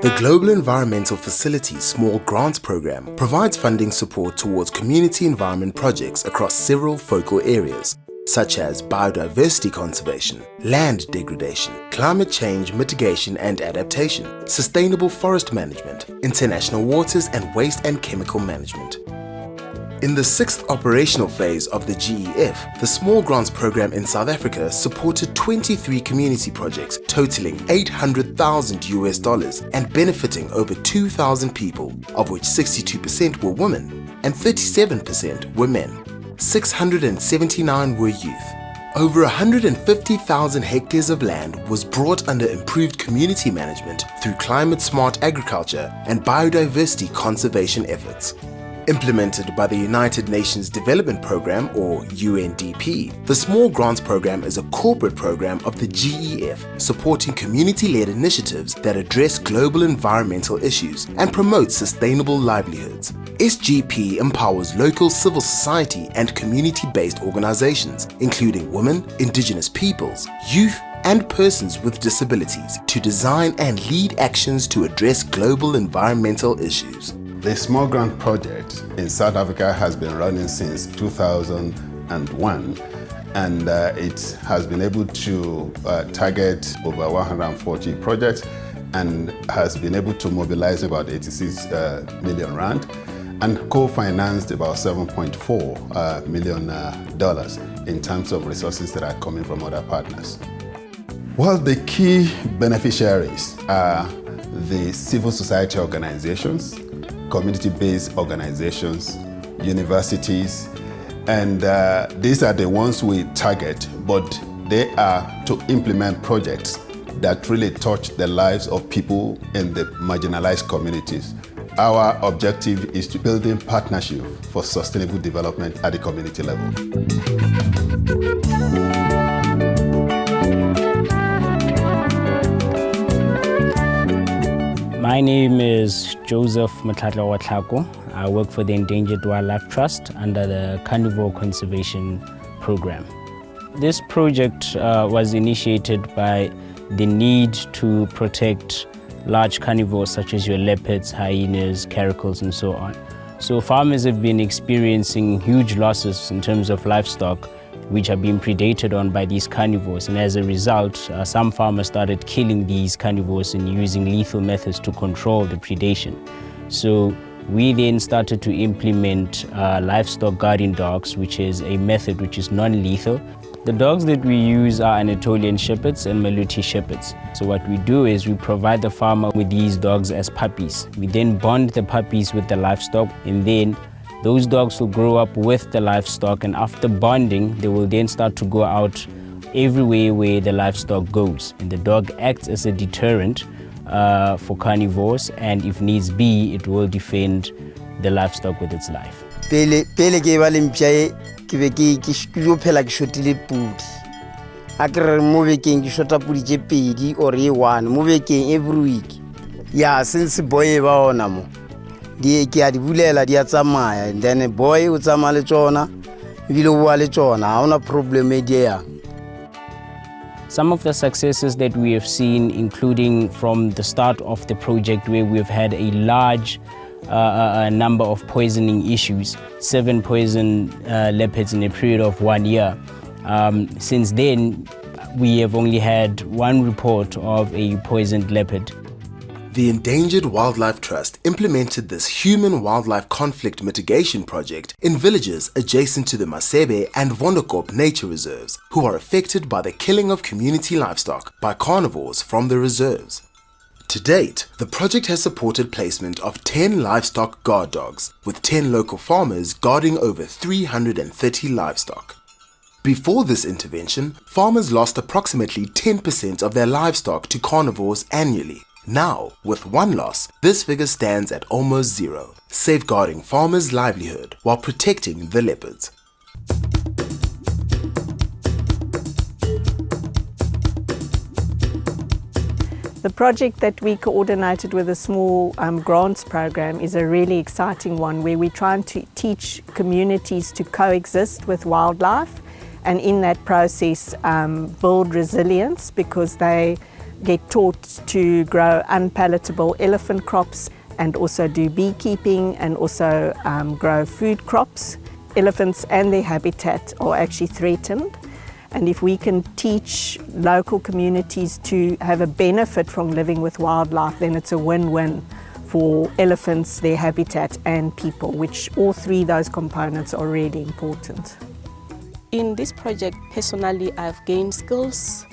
The Global Environmental Facilities Small Grants Program provides funding support towards community environment projects across several focal areas, such as biodiversity conservation, land degradation, climate change mitigation and adaptation, sustainable forest management, international waters and waste and chemical management. In the 6th operational phase of the GEF, the Small Grants Program in South Africa supported 23 community projects totaling $800,000 and benefiting over 2,000 people, of which 62% were women and 37% were men. 679 were youth. Over 150,000 hectares of land was brought under improved community management through climate-smart agriculture and biodiversity conservation efforts. Implemented by the United Nations Development Programme, or UNDP, the Small Grants Program is a corporate program of the GEF supporting community-led initiatives that address global environmental issues and promote sustainable livelihoods. SGP empowers local civil society and community-based organizations, including women, indigenous peoples, youth, and persons with disabilities, to design and lead actions to address global environmental issues. The Small Grant project in South Africa has been running since 2001, and it has been able to target over 140 projects and has been able to mobilize about 86 million rand and co-financed about $7.4 million in terms of resources that are coming from other partners. Well, the key beneficiaries are the civil society organizations, community-based organizations, universities, and these are the ones we target, but they are to implement projects that really touch the lives of people in the marginalized communities. Our objective is to build in partnership for sustainable development at the community level. My name is Joseph Mtlatla Watlako. I work for the Endangered Wildlife Trust under the Carnivore Conservation Program. This project was initiated by the need to protect large carnivores such as your leopards, hyenas, caracals, and so on. So farmers have been experiencing huge losses in terms of livestock which are being predated on by these carnivores, and as a result, some farmers started killing these carnivores and using lethal methods to control the predation. So we then started to implement livestock guardian dogs, which is a method which is non-lethal. The dogs that we use are Anatolian Shepherds and Maluti Shepherds. So what we do is we provide the farmer with these dogs as puppies. We then bond the puppies with the livestock, and then those dogs will grow up with the livestock, and after bonding, they will then start to go out everywhere where the livestock goes. And the dog acts as a deterrent for carnivores, and if needs be, it will defend the livestock with its life. Pele ke ba le mpya ke be ke yo phela ke shotile pudi. A ke re mo bekeng ke shota pudi tse pedi or e one mo bekeng every week. Ya since boy ba ona mo. Ke a di bulela di a tsamaya, and then boy o tsamaya le tsona ebile o bua le tsona ha ona problem e dia. Some of the successes that we have seen, including from the start of the project, where we've had a large number of poisoning issues, 7 poisoned leopards in a period of 1 year. Since then, we have only had 1 report of a poisoned leopard. The Endangered Wildlife Trust implemented this human-wildlife conflict mitigation project in villages adjacent to the Masebe and Vondokop nature reserves, who are affected by the killing of community livestock by carnivores from the reserves. To date, the project has supported placement of 10 livestock guard dogs, with 10 local farmers guarding over 330 livestock. Before this intervention, farmers lost approximately 10% of their livestock to carnivores annually. Now, with 1 loss, this figure stands at almost 0, safeguarding farmers' livelihood while protecting the leopards. The project that we coordinated with the Small Grants Program is a really exciting one, where we're trying to teach communities to coexist with wildlife, and in that process build resilience, because they get taught to grow unpalatable elephant crops and also do beekeeping and also grow food crops. Elephants and their habitat are actually threatened. And if we can teach local communities to have a benefit from living with wildlife, then it's a win-win for elephants, their habitat and people, which all three of those components are really important. In this project, personally, I've gained skills,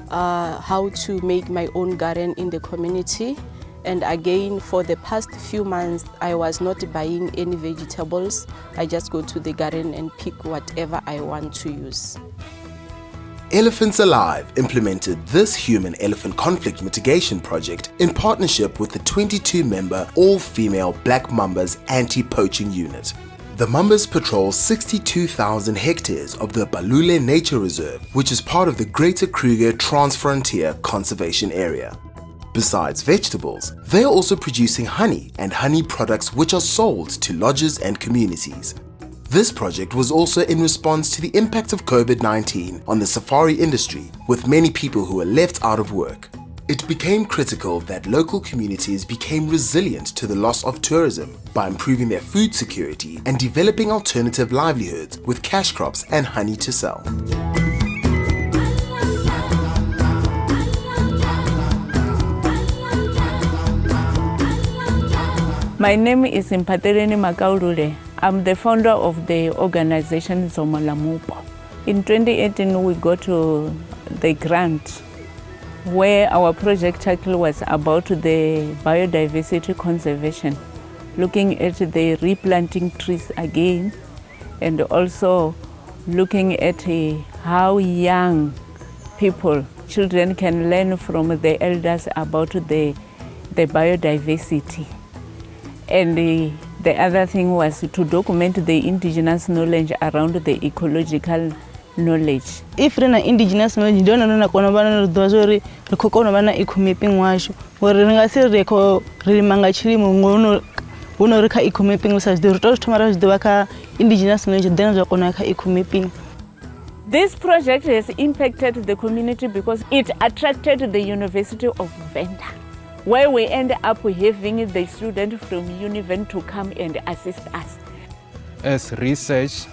how to make my own garden in the community. And again, for the past few months, I was not buying any vegetables. I just go to the garden and pick whatever I want to use. Elephants Alive implemented this human-elephant conflict mitigation project in partnership with the 22-member all-female Black Mambas anti-poaching unit. The Mambas patrol 62,000 hectares of the Balule Nature Reserve, which is part of the Greater Kruger Transfrontier Conservation Area. Besides vegetables, they are also producing honey and honey products which are sold to lodges and communities. This project was also in response to the impact of COVID-19 on the safari industry, with many people who were left out of work. It became critical that local communities became resilient to the loss of tourism by improving their food security and developing alternative livelihoods with cash crops and honey to sell. My name is Mpatereni Makaulule. I'm the founder of the organization Zomolamupo. In 2018, we got to the grant where our project title was about the biodiversity conservation, looking at the replanting trees again, and also looking at how young people, children can learn from the elders about the biodiversity. And the other thing was to document the indigenous knowledge around the ecological knowledge. If we have indigenous knowledge, we don't know what we eco-mapping was. We indigenous knowledge, then eco-mapping. This project has impacted the community because it attracted the University of Venda, where we end up having the students from Univen to come and assist us. As research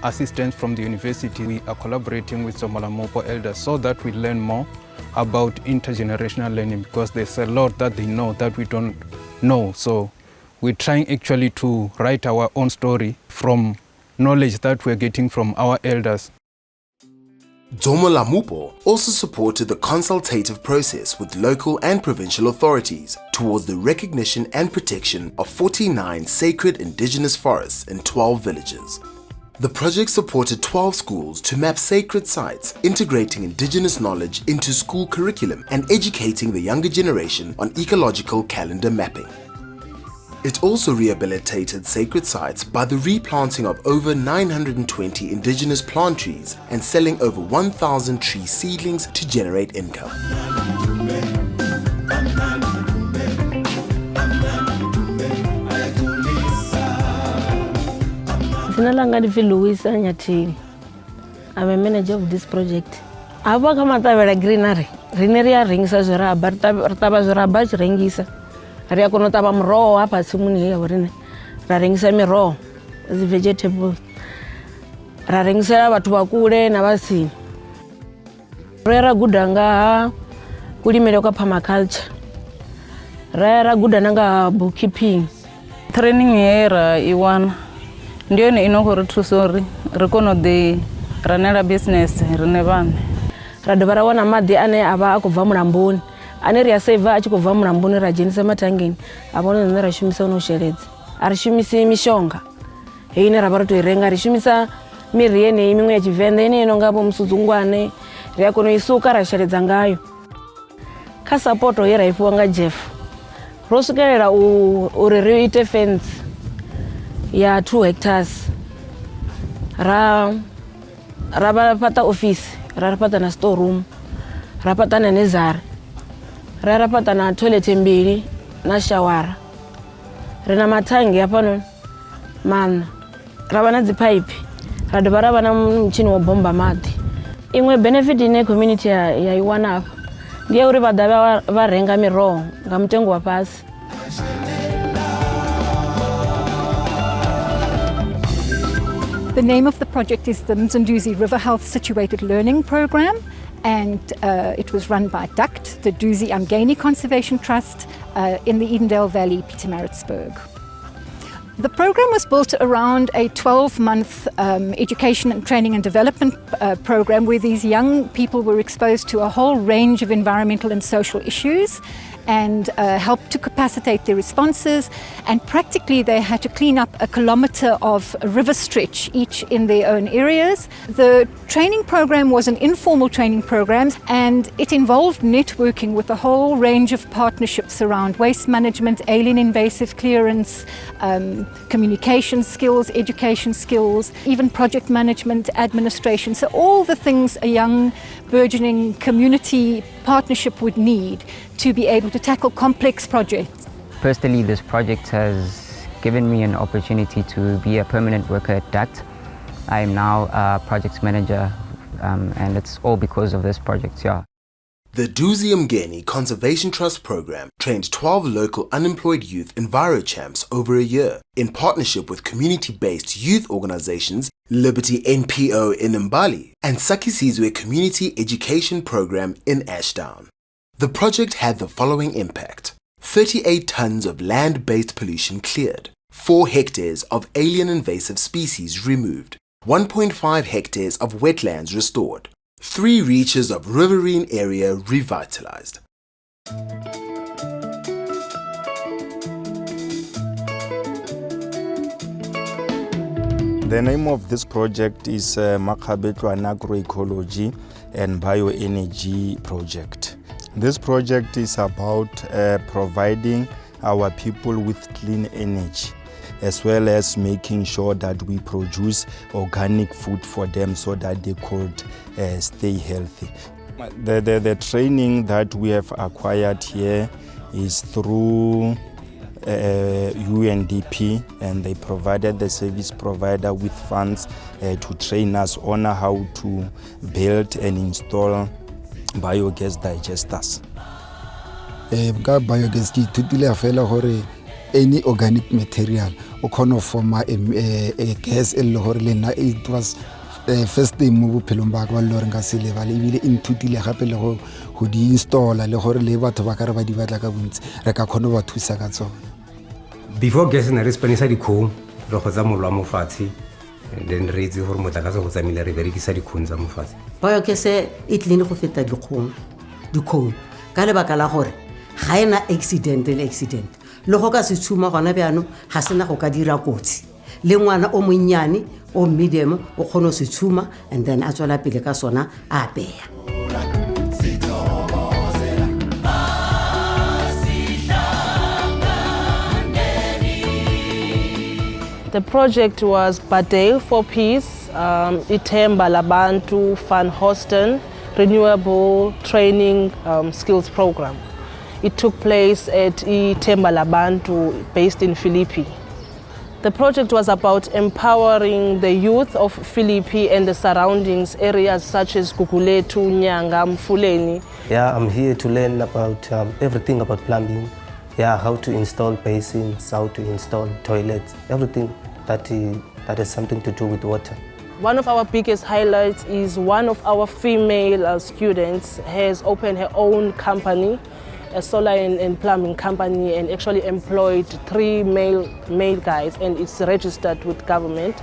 assistants from the university, we are collaborating with Zomolamupo elders so that we learn more about intergenerational learning, because there's a lot that they know that we don't know. So we're trying actually to write our own story from knowledge that we're getting from our elders. Zomolamupo also supported the consultative process with local and provincial authorities towards the recognition and protection of 49 sacred indigenous forests in 12 villages. The project supported 12 schools to map sacred sites, integrating indigenous knowledge into school curriculum and educating the younger generation on ecological calendar mapping. It also rehabilitated sacred sites by the replanting of over 920 indigenous plant trees and selling over 1,000 tree seedlings to generate income. I'm a manager of this project. I work on greenery. Greenery rings as a rabat ringisa. Ria konotaba mro hapa simuni hiyo warine. Raringisa miro the vegetable. Raringisa watu bakule na basi. Rera gudanga kulimele kwa permaculture. Rera gudanga bookkeeping. Training era iwana ndio ni inokoro tusori rekono de ranela business renevane. Radobara wana madi ane aba akova mulamboni. Ane ria save achikova mulamboni rajenisa matangeni abona nera shumisa unosheledzi arishumisa mishonga ine rabara to irenga rishumisa miriene imwe yachivende ine inongapo musuzungwane ria kono isuka rasheledza ngayo ka support yera ifuwa nga GEF rosukelela uri ite fence ya 2 hectares rabapata office rapata na store room rapata na nezari rapata na toilet mbili na shawara rina matangi hapa man rabana dzipipe radobara bana mchini wa bomba mati imwe benefit ine community ya iwana hapa ndi ya uri vha ḓa vha renga miroho nga mutengo wa fhasi. The name of the project is the Mzanduzi River Health Situated Learning Program, and it was run by DUCT, the Duzi Amgeni Conservation Trust, in the Edendale Valley, Pietermaritzburg. The program was built around a 12-month education and training and development program where these young people were exposed to a whole range of environmental and social issues and helped to capacitate their responses. And practically they had to clean up 1 kilometre of river stretch each in their own areas. The training program was an informal training program, and it involved networking with a whole range of partnerships around waste management, alien invasive clearance, communication skills, education skills, even project management, administration. So all the things a young burgeoning community partnership would need to be able to tackle complex projects. Personally, this project has given me an opportunity to be a permanent worker at DUCT. I am now a project manager, and it's all because of this project, yeah. The Duzi Mgeni Conservation Trust program trained 12 local unemployed youth enviro-champs over a year in partnership with community-based youth organizations Liberty NPO in Mbali and Sakisizwe Community Education Program in Ashdown. The project had the following impact: 38 tons of land-based pollution cleared, 4 hectares of alien invasive species removed, 1.5 hectares of wetlands restored, 3 reaches of riverine area revitalized. The name of this project is Makhabetwana Agroecology and Bioenergy Project. This project is about providing our people with clean energy, as well as making sure that we produce organic food for them so that they could stay healthy. The training that we have acquired here is through UNDP, and they provided the service provider with funds to train us on how to build and install biogas digesters. Ka biogas ke ithutile fela gore any organic material o kgona form a gas e le gore lena it was first time mo bophelong ba ka le gore nka se lebale ebile ithutile gape le go di installa le gore le batho ba ka re ba di batla ka bontsi re ka kgona ba thusa ka tsone. Before gas na re spanisa dikgong re go tsa molwa mo fatshe, then re itse gore motlakase go tsamile re berekisa dikgong tsa mo fatshe. Biogas e tlile go feta dikgong ka lebaka la gore ga ena accident le go ka se tshuma gona bjano ga sena go ka dira kotsi le ngwana o monnyane o medium o kgona se tshuma and then a tswela pele ka sona a beya. The project was Badale for Peace, Ithemba Labantu Van Hosten Renewable Training Skills Program. It took place at Ithemba Labantu, based in Philippi. The project was about empowering the youth of Philippi and the surroundings areas such as Guguletu, Nyanga, Mfuleni. Yeah, I'm here to learn about everything about plumbing. Yeah, how to install basins, how to install toilets, everything that has something to do with water. One of our biggest highlights is one of our female students has opened her own company, a solar and plumbing company, and actually employed 3 male guys, and it's registered with government.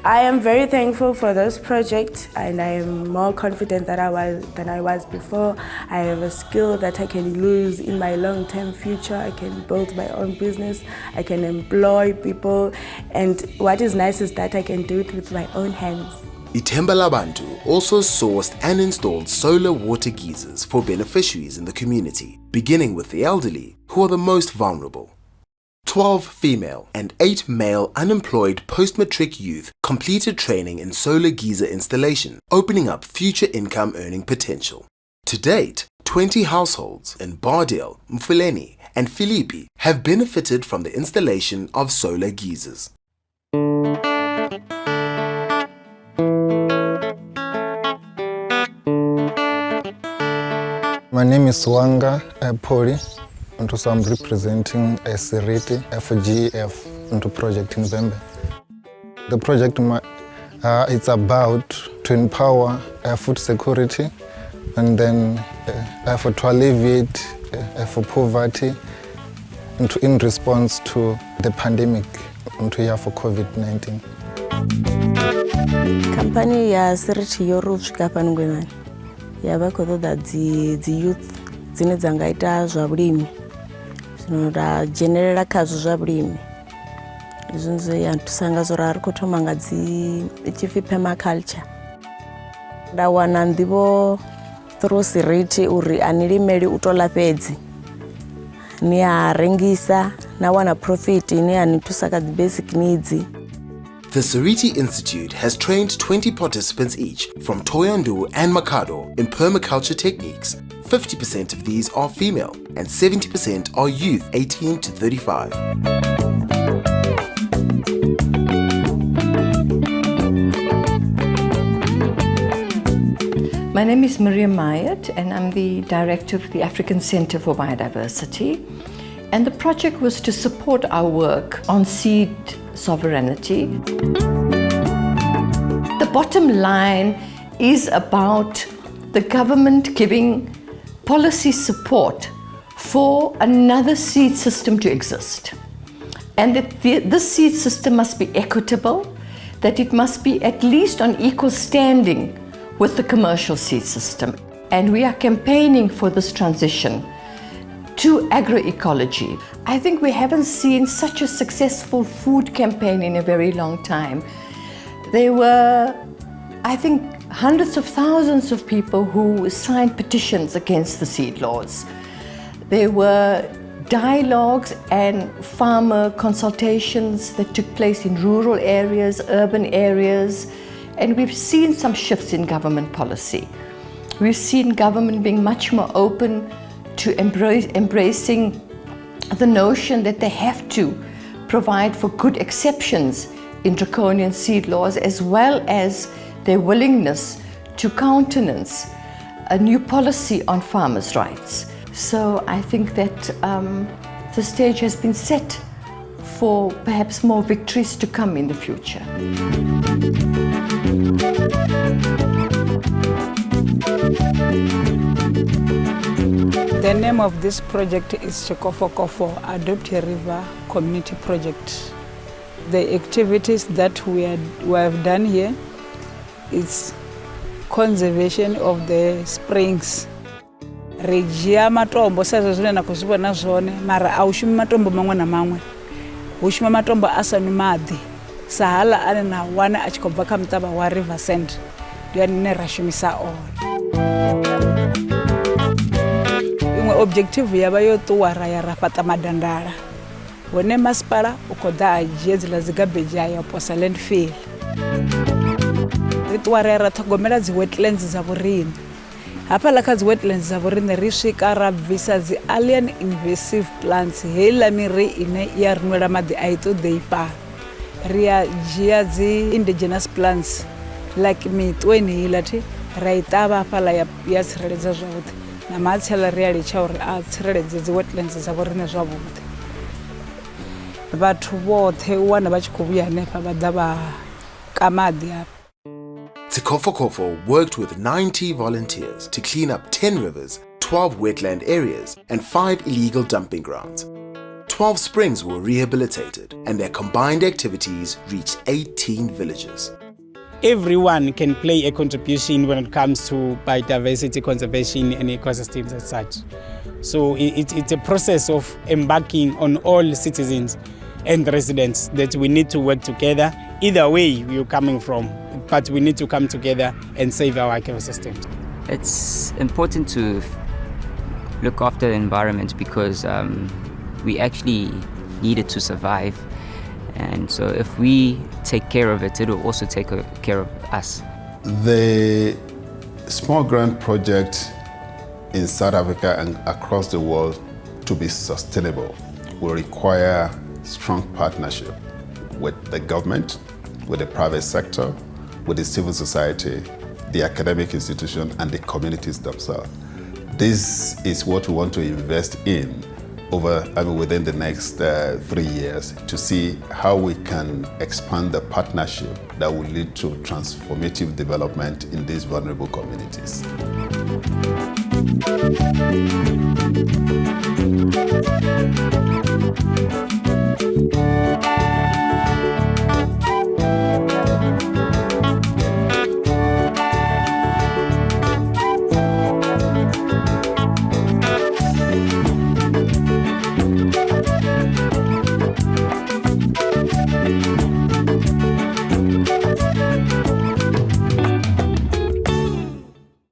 I am very thankful for this project, and I am more confident than I was before. I have a skill that I can use in my long-term future. I can build my own business, I can employ people, and what is nice is that I can do it with my own hands. Ithemba Labantu also sourced and installed solar water geysers for beneficiaries in the community, beginning with the elderly, who are the most vulnerable. 12 female and 8 male unemployed post-matric youth completed training in solar geyser installation, opening up future income earning potential. To date, 20 households in Bardale, Mfuleni and Philippi have benefited from the installation of solar geysers. My name is Wanga Poli, and so I'm representing Seriti for GEF into Project November. The project it's about to empower food security and then to alleviate for poverty in response to the pandemic for COVID-19. Company ya Seriti yoru swika fhano ngwenani ya vha khou ṱoḓa dzi youth dzine dza nga ita zwa vhulimi zwino ra dzhenelela khazwo zwa vhulimi izwo zwe ya nthusa nga zwo ra ri khou thoma nga itshi permaculture nda wana nḓivho through Seriti uri ani limeli u to ḽa fhedzi ni a rengisa na wana profit ine ani thusa kha the basic needs. The Seriti Institute has trained 20 participants each from Thohoyandou and Makhado in permaculture techniques. 50% of these are female and 70% are youth 18 to 35. My name is Miriam Mayat and I'm the director of the African Center for Biodiversity. And the project was to support our work on seed sovereignty. The bottom line is about the government giving policy support for another seed system to exist. And that this seed system must be equitable, that it must be at least on equal standing with the commercial seed system. And we are campaigning for this transition to agroecology. I think we haven't seen such a successful food campaign in a very long time. There were, I think, hundreds of thousands of people who signed petitions against the seed laws. There were dialogues and farmer consultations that took place in rural areas, urban areas, and we've seen some shifts in government policy. We've seen government being much more open to embracing the notion that they have to provide for good exceptions in draconian seed laws, as well as their willingness to countenance a new policy on farmers' rights. So I think that the stage has been set for perhaps more victories to come in the future. The name of this project is Chekofo Kofo Adopt a River Community Project. The activities that we have done here is conservation of the springs. Regia matombo sazo zvine na kuzvibona zvone mara aushumi matombo mamwe na mamwe. Ushuma matombo asanu madhi. Sahala ane na wana achikobva kamutaba wa River Sand. Ndiyo nine rashumisa on. Objective yava yo tuwara ya rafata madandala. Wone masipala ukoda ajezi la zigabeji ya posa landfill. Rituwara ya ratogomela zi wetlands za vurimi. Hapa laka zi wetlands za vurimi rishika rabvisa zi alien invasive plants. Hela miri ine ya runwela madi aito deipa. Ria jia zi indigenous plants. Like mitweni hilati. Raitaba pala ya sireleza zwavuti. Na matshela reali cha uri a tsireledze dzi wetlands za vhorine zwavhuḓi. Vhathu vhoṱhe u wana vha tshi khou vhuya hanefha vha ḓa vha ka maḓi hafha. Chekofo Kofo worked with 90 volunteers to clean up 10 rivers, 12 wetland areas and 5 illegal dumping grounds. 12 springs were rehabilitated and their combined activities reached 18 villages. Everyone can play a contribution when it comes to biodiversity conservation and ecosystems as such. So it's a process of embarking on all citizens and residents that we need to work together. Either way we're coming from, but we need to come together and save our ecosystems. It's important to look after the environment because we actually need it to survive. And so if we take care of it, it will also take care of us. The small grant project in South Africa and across the world to be sustainable will require strong partnership with the government, with the private sector, with the civil society, the academic institution, and the communities themselves. This is what we want to invest in within the next 3 years to see how we can expand the partnership that will lead to transformative development in these vulnerable communities.